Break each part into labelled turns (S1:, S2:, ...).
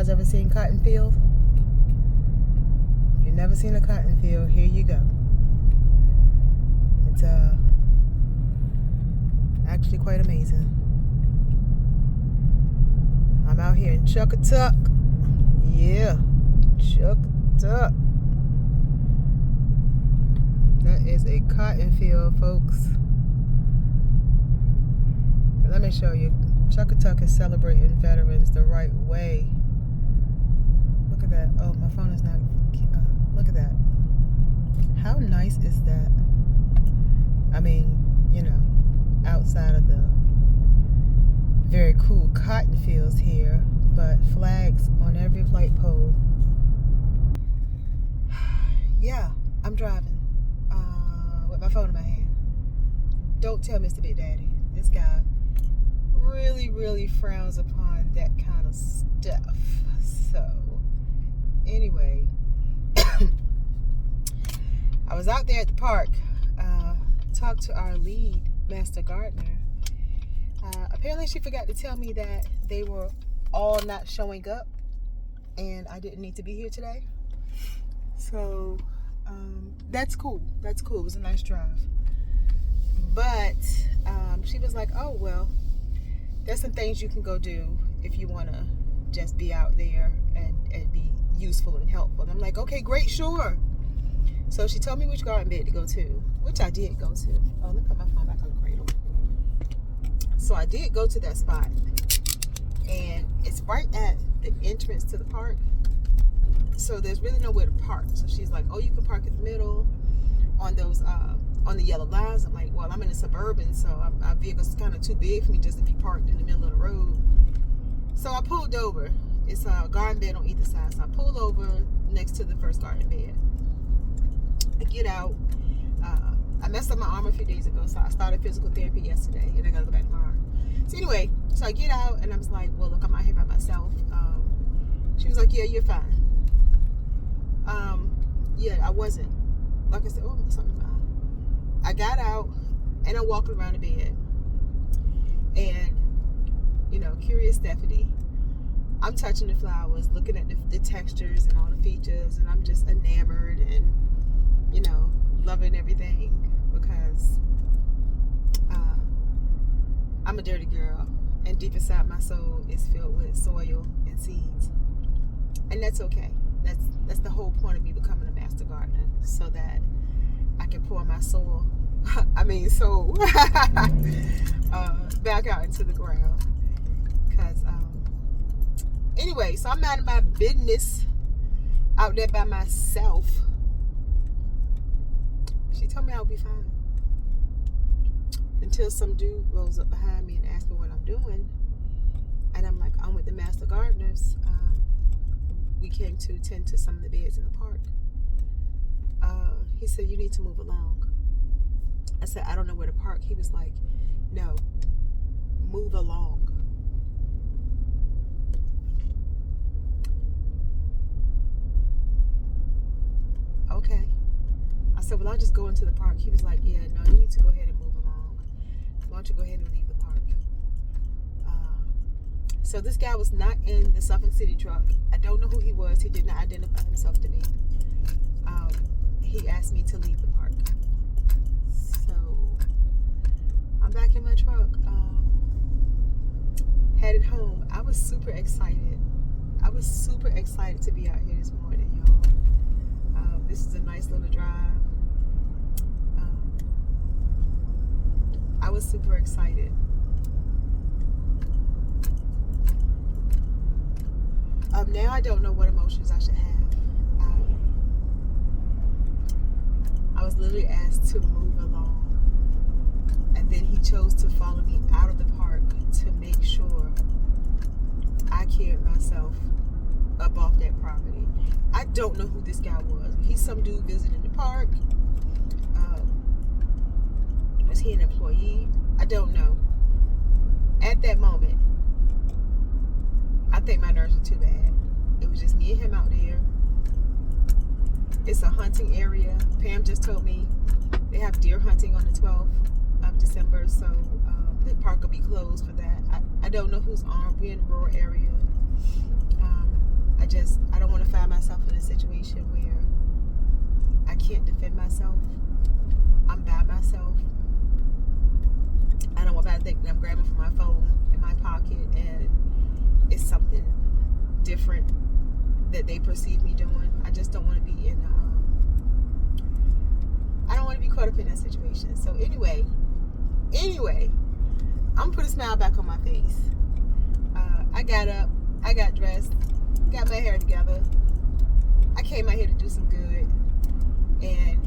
S1: guys ever seen cotton field? If you've never seen a cotton field, here you go. It's actually quite amazing. I'm out here in Chuckatuck. Yeah, Chuckatuck. That is a cotton field, folks. Let me show you. Chuckatuck is celebrating veterans the right way. Look at that. Oh, my phone is not. Look at that. How nice is that? I mean, you know, outside of the very cool cotton fields here, but flags on every light pole. Yeah, I'm driving with my phone in my hand. Don't tell Mr. Big Daddy. This guy really frowns upon that kind of stuff. So anyway, I was out there at the park, talked to our lead master gardener. Apparently she forgot to tell me that they were all not showing up and I didn't need to be here today. So that's cool. It was a nice drive. But she was like, oh, well, there's some things you can go do if you want to just be out there and be useful and helpful. And I'm like, okay, great, sure. So she told me which garden bed to go to, which I did go to. Oh, let me put my phone back on the cradle. So I did go to that spot. And it's right at the entrance to the park. So there's really nowhere to park. So she's like, oh, you can park in the middle on those on the yellow lines. I'm like, well, I'm in a suburban, so my vehicle's kind of too big for me just to be parked in the middle of the road. So I pulled over. It's a garden bed on either side. So I pulled over next to the first garden bed. I get out. I messed up my arm a few days ago, so I started physical therapy yesterday, and I gotta go back tomorrow. So anyway, so I get out, and I was like, well, look, I'm out here by myself. She was like, yeah, you're fine. Yeah, I wasn't. Like I said, oh, something. I got out and I'm walking around the bed, and you know, curious Stephanie, I'm touching the flowers, looking at the textures and all the features, and I'm just enamored and, you know, loving everything because I'm a dirty girl, and deep inside my soul is filled with soil and seeds, and that's okay. That's the whole point of me becoming a master gardener, so that I can pour my soul back out into the ground. Because anyway, so I'm out of my business out there by myself. She told me I'll be fine until some dude rolls up behind me and asks me what I'm doing, and I'm like, I'm with the master gardeners. We came to tend to some of the beds in the park. He said, you need to move along. I said, I don't know where to park. He was like, no, move along. Okay. I said, well, I'll just go into the park. He was like, yeah, no, you need to go ahead and move along. Why don't you go ahead and leave the park? So this guy was not in the Suffolk City truck. I don't know who he was. He did not identify himself to me. He asked me to leave the park. So I'm back in my truck, headed home. I was super excited. To be out here this morning, y'all. This is a nice little drive. I was super excited. Now I don't know what emotions I should have. I was literally asked to move along, and then he chose to follow me out of the park to make sure I carried myself up off that property. I don't know who this guy was. He's some dude visiting the park. Was he an employee? I don't know. At that moment, I think my nerves were too bad. It was just me and him out there. It's a hunting area. Pam just told me they have deer hunting on the 12th of December, so the park will be closed for that. I don't know who's armed. We're in a rural area. I don't want to find myself in a situation where I can't defend myself. I'm by myself. I don't want to think that I'm grabbing for my phone in my pocket and it's something different that they perceive me doing. I just don't want to be in I don't want to be caught up in that situation. So anyway, I'm gonna put a smile back on my face. I got up, I got dressed, got my hair together. I came out here to do some good, and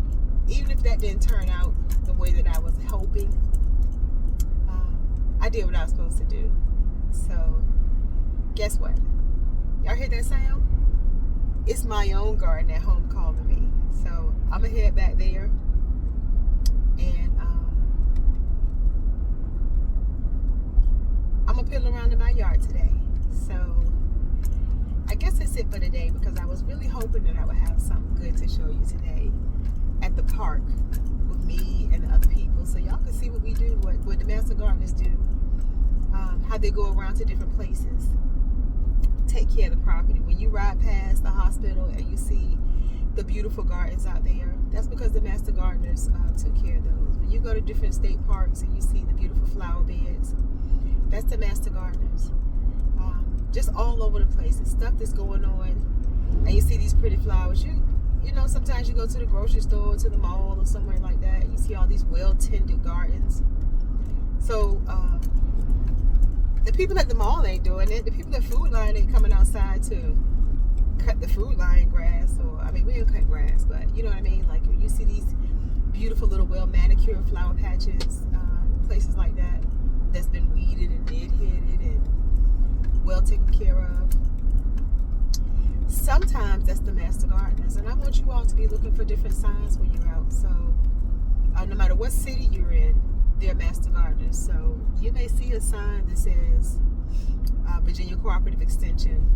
S1: even if that didn't turn out the way that I was hoping, I did what I was supposed to do. So guess what? Y'all hear that sound? It's my own garden at home calling me. So I'm gonna head back there, and I'm gonna piddle around in my yard today. So I guess that's it for today, because I was really hoping that I would have something good to show you today at the park with me and the other people, so y'all can see what we do, what the Master Gardeners do, how they go around to different places, take care of the property. When you ride past the hospital and you see the beautiful gardens out there, that's because the Master Gardeners took care of those. When you go to different state parks and you see the beautiful flower beds, that's the Master Gardeners. Just all over the place, and stuff that's going on, and you see these pretty flowers. You know, sometimes you go to the grocery store, to the mall, or somewhere like that, you see all these well-tended gardens. So the people at the mall ain't doing it. The people at Food Line ain't coming outside to cut the Food Line grass, or I mean, we don't cut grass, but you know what I mean. Like when you see these beautiful little well-manicured flower patches, places like that, that's been weeded and deadheaded and well taken care of. Sometimes that's the Master Gardeners, and I want you all to be looking for different signs when you're out. So no matter what city you're in, they're Master Gardeners. So you may see a sign that says Virginia Cooperative Extension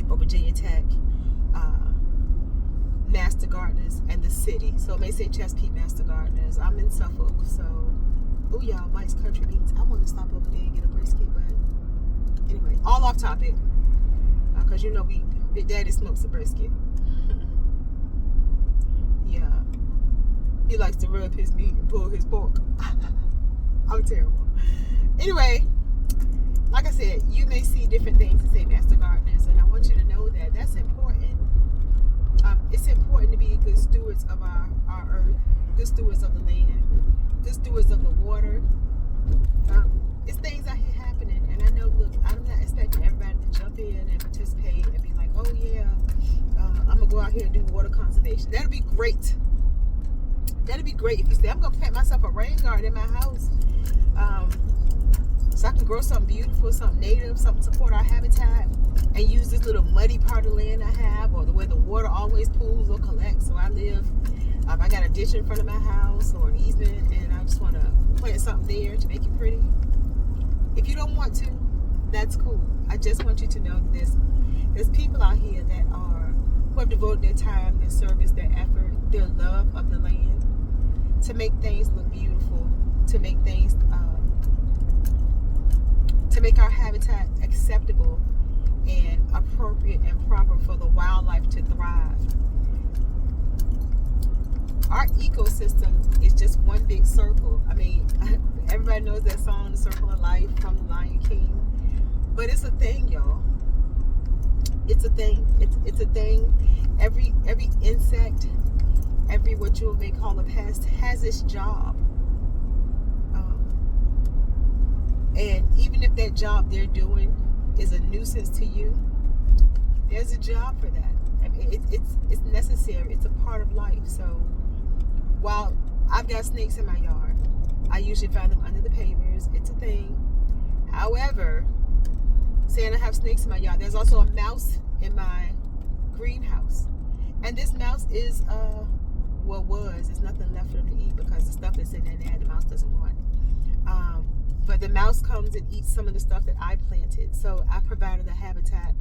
S1: or Virginia Tech Master Gardeners and the city. So it may say Chesapeake Master Gardeners. I'm in Suffolk, so oh y'all, Mike's Country Beats. I want to stop over there and get a brisket, but anyway, all off topic, because you know Big Daddy smokes a brisket. Yeah, he likes to rub his meat and pull his pork. I'm terrible. Anyway, like I said, you may see different things that say Master Gardeners, and I want you to know that that's important. It's important to be good stewards of our earth, good stewards of the land, good stewards of the water. It's things out here happening, and I know, look, I'm not expecting everybody to jump in and participate and be like, oh yeah, I'm gonna go out here and do water conservation. That'll be great. That'd be great if you say, I'm gonna plant myself a rain garden in my house, so I can grow something beautiful, something native, something to support our habitat, and use this little muddy part of land I have, or the way the water always pools or collects. So I live, I got a ditch in front of my house or an easement, and I just want to plant something there to make it pretty. If you don't want to, that's cool. I just want you to know that there's people out here that who have devoted their time, their service, their effort, their love of the land to make things look beautiful, to make things, to make our habitat acceptable and appropriate and proper for the wildlife to thrive. Our ecosystem is just one big circle. I mean, everybody knows that song, The Circle of Life from The Lion King. But it's a thing, y'all. It's a thing. It's a thing. Every insect, every what you may call a pest, has its job. And even if that job they're doing is a nuisance to you, there's a job for that. I mean, it's necessary. It's a part of life. So while I've got snakes in my yard, I usually find them under the pavers. It's a thing. However, saying I have snakes in my yard, there's also a mouse in my greenhouse. And this mouse is, there's nothing left for them to eat because the stuff that's in there, the mouse doesn't want. But the mouse comes and eats some of the stuff that I planted. So I provided a habitat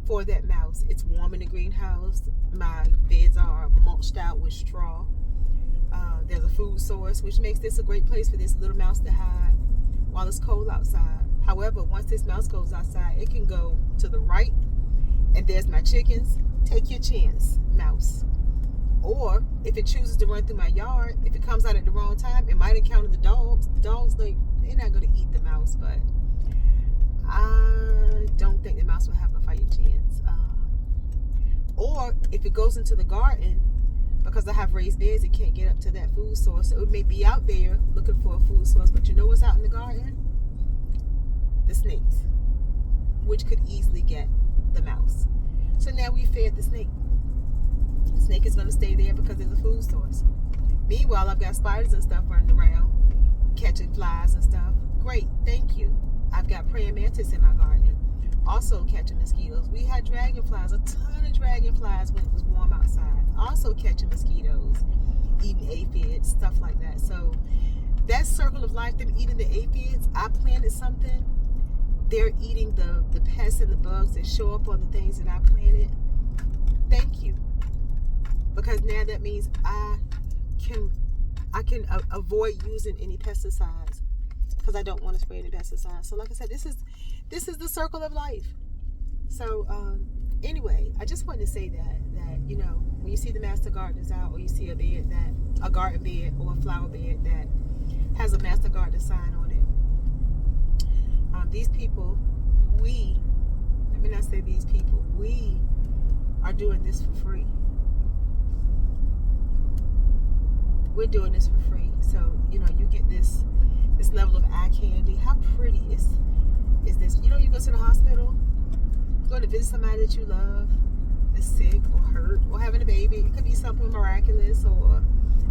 S1: for that mouse. It's warm in the greenhouse. My beds are mulched out with straw. There's a food source, which makes this a great place for this little mouse to hide while it's cold outside. However, once this mouse goes outside, it can go to the right, And there's my chickens. Take your chance, mouse. Or if it chooses to run through my yard, if it comes out at the wrong time, it might encounter the dogs. The dogs, they're not going to eat the mouse, but I don't think the mouse will have a fighting chance. Or if it goes into the garden, because I have raised beds, it can't get up to that food source. So it may be out there looking for a food source, but you know what's out in the garden? The snakes, which could easily get the mouse. So now we fed the snake. The snake is going to stay there because there's a food source. Meanwhile, I've got spiders and stuff running around, catching flies and stuff. Great, thank you. I've got praying mantis in my garden, also catching mosquitoes. We had dragonflies, a ton of dragonflies when it was warm outside, also catching mosquitoes, eating aphids, stuff like that. So that circle of life, them eating the aphids, I planted something, they're eating the pests and the bugs that show up on the things that I planted. Thank you. Because now that means I can avoid using any pesticides, because I don't want to spray any pesticides. So like I said, this is the circle of life. So anyway, I just wanted to say that you know, when you see the master gardeners out, or you see a garden bed or a flower bed that has a master gardener sign on it, these people, let me not say these people, we are doing this for free. We're doing this for free. So, you know, you get this level of eye candy. How pretty is this? You know, you go to the hospital, you go to visit somebody that you love, that's sick or hurt or having a baby. It could be something miraculous or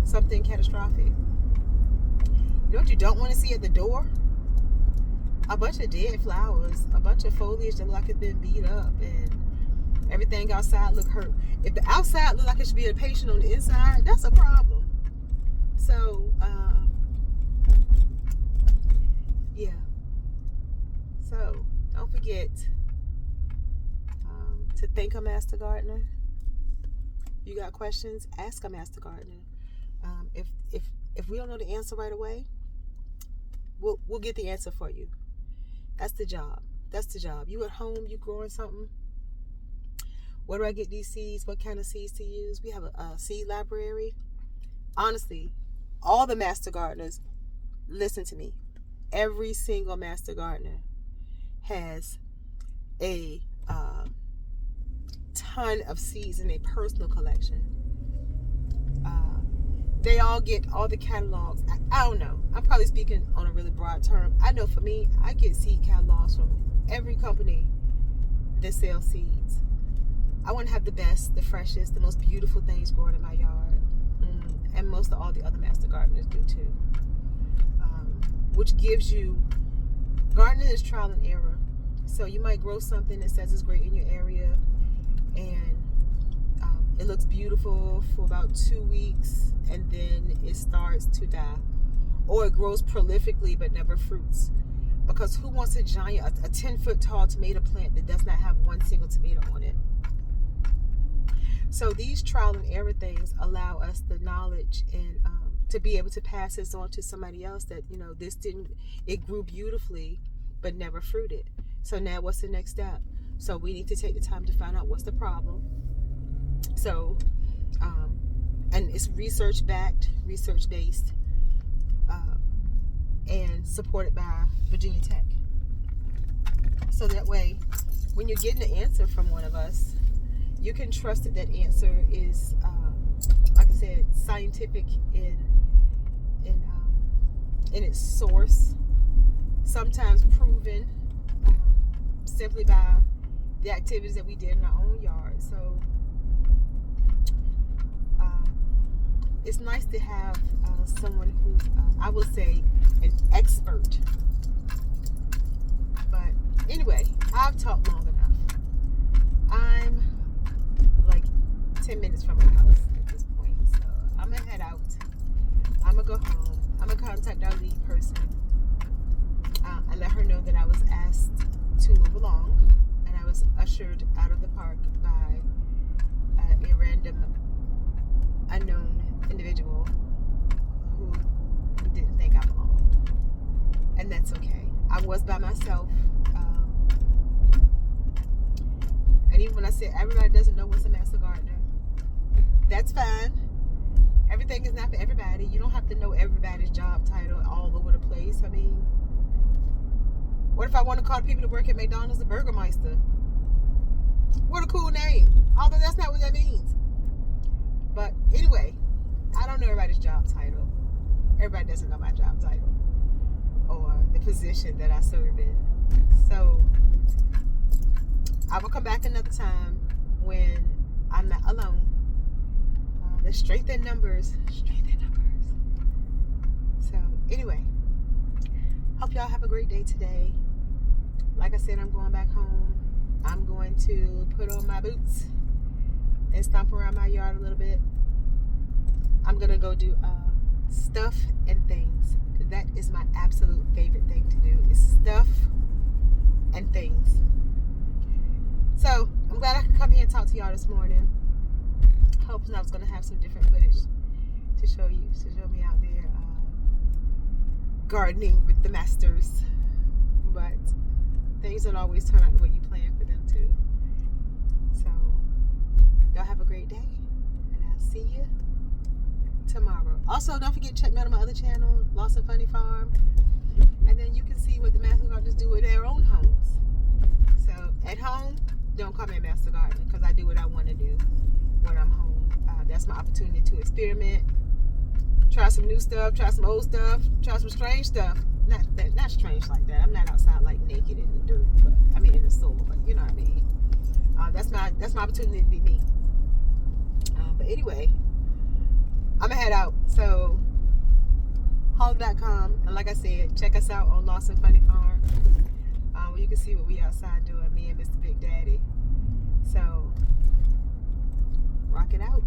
S1: something catastrophic. You know what you don't want to see at the door? A bunch of dead flowers, a bunch of foliage that look like it's been beat up, and everything outside look hurt. If the outside look like it should be a patient on the inside, that's a problem. So, yeah. So, don't forget to thank a master gardener. You got questions? Ask a master gardener. If we don't know the answer right away, we'll get the answer for you. That's the job. That's the job. You at home, you growing something. Where do I get these seeds? What kind of seeds to use? We have a seed library. Honestly, all the master gardeners, listen to me. Every single master gardener has a ton of seeds in their personal collection. They all get all the catalogs. I don't know. I'm probably speaking on a really broad term. I know for me, I get seed catalogs from every company that sells seeds. I want to have the best, the freshest, the most beautiful things growing in my yard. And most of all the other master gardeners do too. Which gives you, gardening is trial and error. So you might grow something that says it's great in your area, and it looks beautiful for about 2 weeks, and then it starts to die. Or it grows prolifically but never fruits. Because who wants a giant, a 10-foot tall tomato plant that does not have one single tomato on it? So these trial and error things allow us the knowledge and to be able to pass this on to somebody else that, you know, it grew beautifully but never fruited. So now what's the next step? So we need to take the time to find out what's the problem. So, and it's research-backed, research-based, and supported by Virginia Tech. So that way, when you're getting an answer from one of us, you can trust that answer is, like I said, scientific in its source. Sometimes proven simply by the activities that we did in our own yard. So it's nice to have someone who's, I would say, an expert. But anyway, I've talked long enough. I'm like 10 minutes from my house at this point. So I'm going to head out. I'm going to go home. I'm going to contact our lead person. I let her know that I was asked to move along, and I was ushered out of the park by a random unknown individual who didn't think I belonged. And that's okay. I was by myself. And And even when I said everybody doesn't know what's a master gardener, that's fine. Everything is not for everybody. You don't have to know everybody's job title all over the place. I mean, what if I want to call the people that work at McDonald's the Burgermeister? What a cool name. Although that's not what that means. But anyway, I don't know everybody's job title. Everybody doesn't know my job title or the position that I serve in. So I will come back another time when I'm not alone. The strength in numbers. Strength in numbers. So anyway, hope y'all have a great day today. Like I said, I'm going back home. I'm going to put on my boots and stomp around my yard a little bit. I'm going to go do stuff and things. That is my absolute favorite thing to do, is stuff and things. So I'm glad I could come here and talk to y'all this morning. Hoping I was going to have some different footage to show you, to show me out there gardening with the masters. But things don't always turn out the way you plan for them to. So y'all have a great day, and I'll see you tomorrow. Also, don't forget to check me out on my other channel, Lost and Funny Farm, and then you can see what the master gardeners do with their own homes. So at home, don't call me a master gardener, because I do what I want to do when I'm home. That's my opportunity to experiment, try some new stuff, try some old stuff, try some strange stuff. Not strange like that. I'm not outside like naked in the dirt, but I mean in the soil. But you know what I mean. That's my opportunity to be me. But anyway, I'm gonna head out. So hog.com, and like I said, check us out on Lost and Funny Farm, where you can see what we outside doing, me and Mr. Big Daddy. So rock it out.